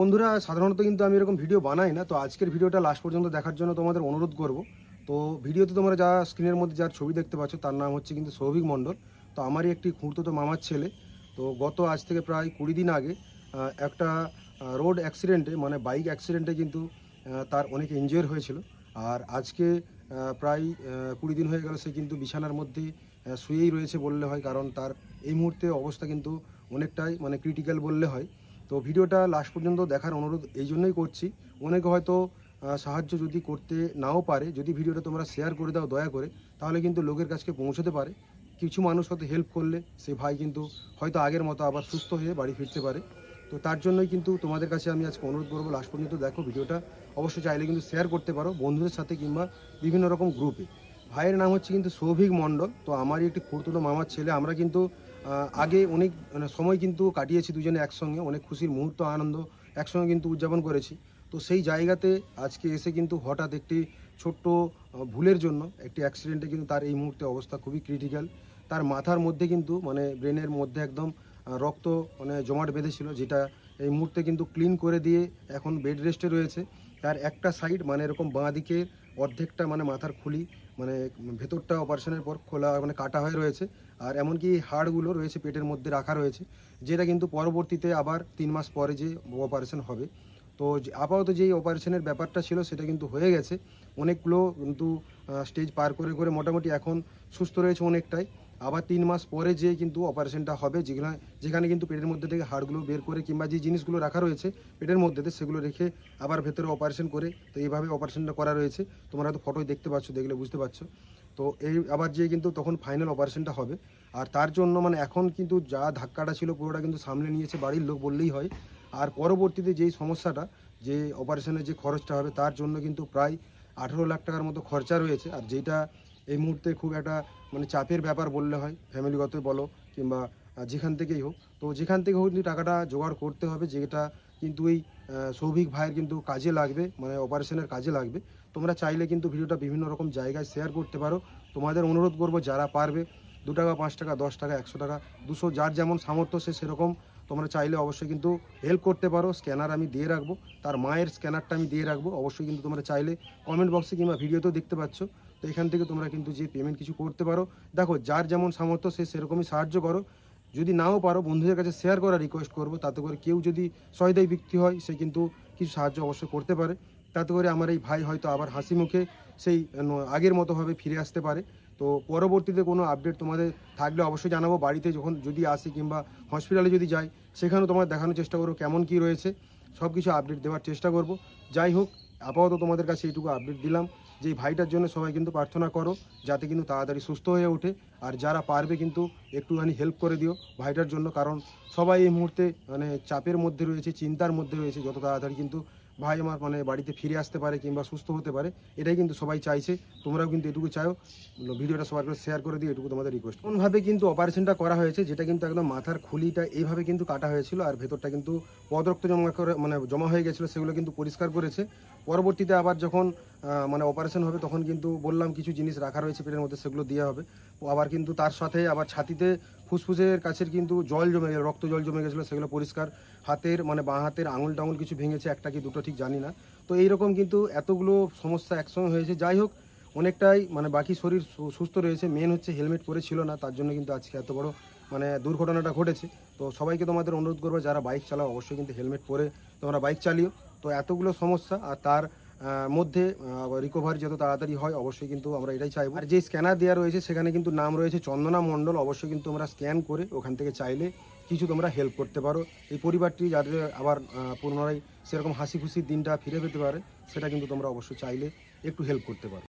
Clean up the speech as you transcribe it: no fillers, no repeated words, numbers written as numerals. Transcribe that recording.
বন্ধুরা সাধারণত কিন্তু আমি এরকম ভিডিও বানাই না, তো আজকের ভিডিওটা লাস্ট পর্যন্ত দেখার জন্য তোমাদের অনুরোধ করব। তো ভিডিওতে তোমরা যা স্ক্রিনের মধ্যে যার ছবি দেখতে পাচ্ছ তার নাম হচ্ছে কিন্তু সৌভিক মণ্ডল। তো আমারই একটি খুঁড়তুতো মামার ছেলে। তো গত আজ থেকে প্রায় 20 দিন আগে একটা রোড অ্যাক্সিডেন্টে মানে বাইক অ্যাক্সিডেন্টে কিন্তু তার অনেক ইনজিওর হয়েছিল। আর আজকে প্রায় 20 দিন হয়ে গেল সে কিন্তু বিছানার মধ্যে শুয়েই রয়েছে বললে হয়, কারণ তার এই মুহূর্তে অবস্থা কিন্তু অনেকটাই মানে ক্রিটিক্যাল বললে হয়। তো ভিডিওটা লাস্ট পর্যন্ত দেখার অনুরোধ এই জন্যই করছি। অনেকে হয়তো সাহায্য যদি করতে নাও পারে, যদি ভিডিওটা তোমরা শেয়ার করে দাও দয়া করে, তাহলে কিন্তু লোকের কাছে পৌঁছতে পারে। কিছু মানুষ হয়তো হেল্প করলে সে ভাই কিন্তু হয়তো আগের মতো আবার সুস্থ হয়ে বাড়ি ফিরতে পারে। তো তার জন্যই কিন্তু তোমাদের কাছে আমি আজকে অনুরোধ করবো, লাস্ট পর্যন্ত দেখো ভিডিওটা। অবশ্যই চাইলে কিন্তু শেয়ার করতে পারো বন্ধুদের সাথে কিংবা বিভিন্ন রকম গ্রুপে। ভাইয়ের নাম হচ্ছে কিন্তু সৌভিক মণ্ডল। তো আমারই একটি খুঁড়তুতো মামার ছেলে। আমরা কিন্তু আগে অনেক মানে সময় কিন্তু কাটিয়েছি দুজনে একসঙ্গে, অনেক খুশির মুহূর্ত আনন্দ একসঙ্গে কিন্তু উদযাপন করেছি। তো সেই জায়গাতে আজকে এসে কিন্তু হঠাৎ একটি ছোট্ট ভুলের জন্য একটি অ্যাক্সিডেন্টে কিন্তু তার এই মুহূর্তে অবস্থা খুবই ক্রিটিক্যাল। তার মাথার মধ্যে কিন্তু মানে ব্রেনের মধ্যে একদম রক্ত মানে জমাট বেঁধেছিল, যেটা এই মুহূর্তে কিন্তু ক্লিন করে দিয়ে এখন বেড রেস্টে রয়েছে। তার একটা সাইড মানে এরকম বাঁ দিকে অর্ধেকটা মানে মাথার খুলি মানে ভেতরটা অপারেশনের পর খোলা মানে কাটা হয়ে রয়েছে। আর এমনকি হাড়গুলো রয়েছে পেটের মধ্যে রাখা রয়েছে, যেটা কিন্তু পরবর্তীতে আবার 3 মাস পরে যে অপারেশন হবে। তো আপাতত যেই অপারেশনের ব্যাপারটা ছিল সেটা কিন্তু হয়ে গেছে। অনেকগুলো কিন্তু স্টেজ পার করে করে মোটামুটি এখন সুস্থ রয়েছে অনেকটাই। আবার 3 মাস পরে যে কিন্তু অপারেশনটা হবে, যেখানে কিন্তু পেটের মধ্যে থেকে হাড়গুলো বের করে কিংবা যে জিনিসগুলো রাখা রয়েছে পেটের মধ্যে সেগুলো রেখে আবার ভেতরে অপারেশন করে, তো এইভাবে অপারেশনটা করা রয়েছে। তোমরা হয়তো ফটোয় দেখতে পাচ্ছ, দেখলে বুঝতে পারছো। তো এই আবার যে কিন্তু তখন ফাইনাল অপারেশনটা হবে। আর তার জন্য মানে এখন কিন্তু যা ধাক্কাটা ছিল পুরোটা কিন্তু সামলে নিয়েছে বাড়ির লোক বললেই হয়। আর পরবর্তীতে যেই সমস্যাটা, যে অপারেশনের যে খরচটা হবে তার জন্য কিন্তু প্রায় 18 লাখ টাকার মতো খরচা রয়েছে। আর যেটা এই মুহূর্তে খুব একটা মানে চাপের ব্যাপার বললে হয়, ফ্যামিলিগত বলো কিংবা যেখান থেকেই হোক। তো যেখান থেকে হোক কিন্তু টাকাটা জোগাড় করতে হবে, যেটা কিন্তু এই সৌভিক ভাইয়ের কিন্তু কাজে লাগবে, মানে অপারেশনের কাজে লাগবে। তোমরা চাইলে কিন্তু ভিডিওটা বিভিন্ন রকম জায়গায় শেয়ার করতে পারো। তোমাদের অনুরোধ করবো যারা পারবে 2 টাকা 5 টাকা 10 টাকা 100 টাকা 200 যার যেমন সামর্থ্য সে সেরকম তোমরা চাইলে অবশ্যই কিন্তু হেল্প করতে পারো। স্ক্যানার আমি দিয়ে রাখবো, তার মায়ের স্ক্যানারটা আমি দিয়ে রাখবো। অবশ্যই কিন্তু তোমরা চাইলে কমেন্ট বক্সে কিংবা ভিডিওতেও দেখতে পাচ্ছ। তো এখান থেকে তোমরা কিন্তু যে পেমেন্ট কিছু করতে পারো, দেখো যার যেমন সামর্থ্য সে সেরকমই সাহায্য করো। যদি নাও পারো বন্ধুদের কাছে শেয়ার করার রিকোয়েস্ট করবো, তাতে করে কেউ যদি সহৃদয় ব্যক্তি হয় সে কিন্তু কিছু সাহায্য অবশ্যই করতে পারে। তাতে করে আমার এই ভাই হয়তো আবার হাসি মুখে সেই আগের মতোভাবে ফিরে আসতে পারে। তো পরবর্তীতে কোনো আপডেট তোমাদের থাকলে অবশ্যই জানাবো। বাড়িতে যখন যদি আসি কিংবা হসপিটালে যদি যাই সেখানেও তোমার দেখানোর চেষ্টা করবো কেমন কী রয়েছে, সব কিছু আপডেট দেওয়ার চেষ্টা করব। যাই হোক, আপাতত তোমাদের কাছে এইটুকু আপডেট দিলাম যে এই ভাইটার জন্য সবাই কিন্তু প্রার্থনা করো যাতে কিন্তু তাড়াতাড়ি সুস্থ হয়ে ওঠে। আর যারা পারবে কিন্তু একটুখানি হেল্প করে দিও ভাইটার জন্য, কারণ সবাই এই মুহূর্তে মানে চাপের মধ্যে রয়েছে, চিন্তার মধ্যে রয়েছে। যত তাড়াতাড়ি কিন্তু ভাই আমার মানে বাড়িতে ফিরে আসতে পারে কিংবা সুস্থ হতে পারে, এটাই কিন্তু সবাই চাইছে। তোমরাও কিন্তু এটুকু চাও। ভিডিওটা সবার কাছে শেয়ার করে দিও, এটুকু তোমাদের রিকোয়েস্ট। কোনভাবে কিন্তু অপারেশনটা করা হয়েছে, যেটা কিন্তু একদম মাথার খুলিটা এইভাবে কিন্তু কাটা হয়েছিল, আর ভেতরটা কিন্তু পদরক্ত জমা করে মানে জমা হয়ে গেছিলো, সেগুলো কিন্তু পরিষ্কার করেছে। পরবর্তীতে আবার যখন মানে অপারেশন হবে তখন কিন্তু বললাম কিছু জিনিস রাখা রয়েছে পেটের মধ্যে, সেগুলো দেওয়া হবে। আবার কিন্তু তার সাথে আবার ছাতিতে ফুসফুসের কাছের কিন্তু জল জমে রক্ত জল জমে গেছিলো, সেগুলো পরিষ্কার। হাতের মানে বাঁ হাতের আঙুল টাঙুল কিছু ভেঙেছে, একটা কি দুটো ঠিক জানি না। তো এইরকম কিন্তু এতগুলো সমস্যা একসঙ্গে হয়েছে। যাই হোক, অনেকটাই মানে বাকি শরীর সুস্থ রয়েছে। মেন হচ্ছে হেলমেট পরে ছিল না, তার জন্য কিন্তু আজকে এত বড় মানে দুর্ঘটনাটা ঘটেছে। তো সবাইকে তোমাদের অনুরোধ করবো যারা বাইক চালাও অবশ্যই কিন্তু হেলমেট পরে তোমরা বাইক চালিও। তো এতগুলো সমস্যা আর তার মধ্যে রিকভারি যত তাড়াতাড়ি হয় অবশ্যই কিন্তু আমরা এটাই চাইবো। আর যে স্ক্যানার দেওয়া রয়েছে সেখানে কিন্তু নাম রয়েছে চন্দনা মণ্ডল। অবশ্যই কিন্তু তোমরা স্ক্যান করে ওখান থেকে চাইলে কিছু তোমরা হেল্প করতে পারো এই পরিবারটি, যাতে আবার পুনরায় সেরকম হাসি খুশির দিনটা ফিরে পেতে পারে। সেটা কিন্তু তোমরা অবশ্যই চাইলে একটু হেল্প করতে পারো।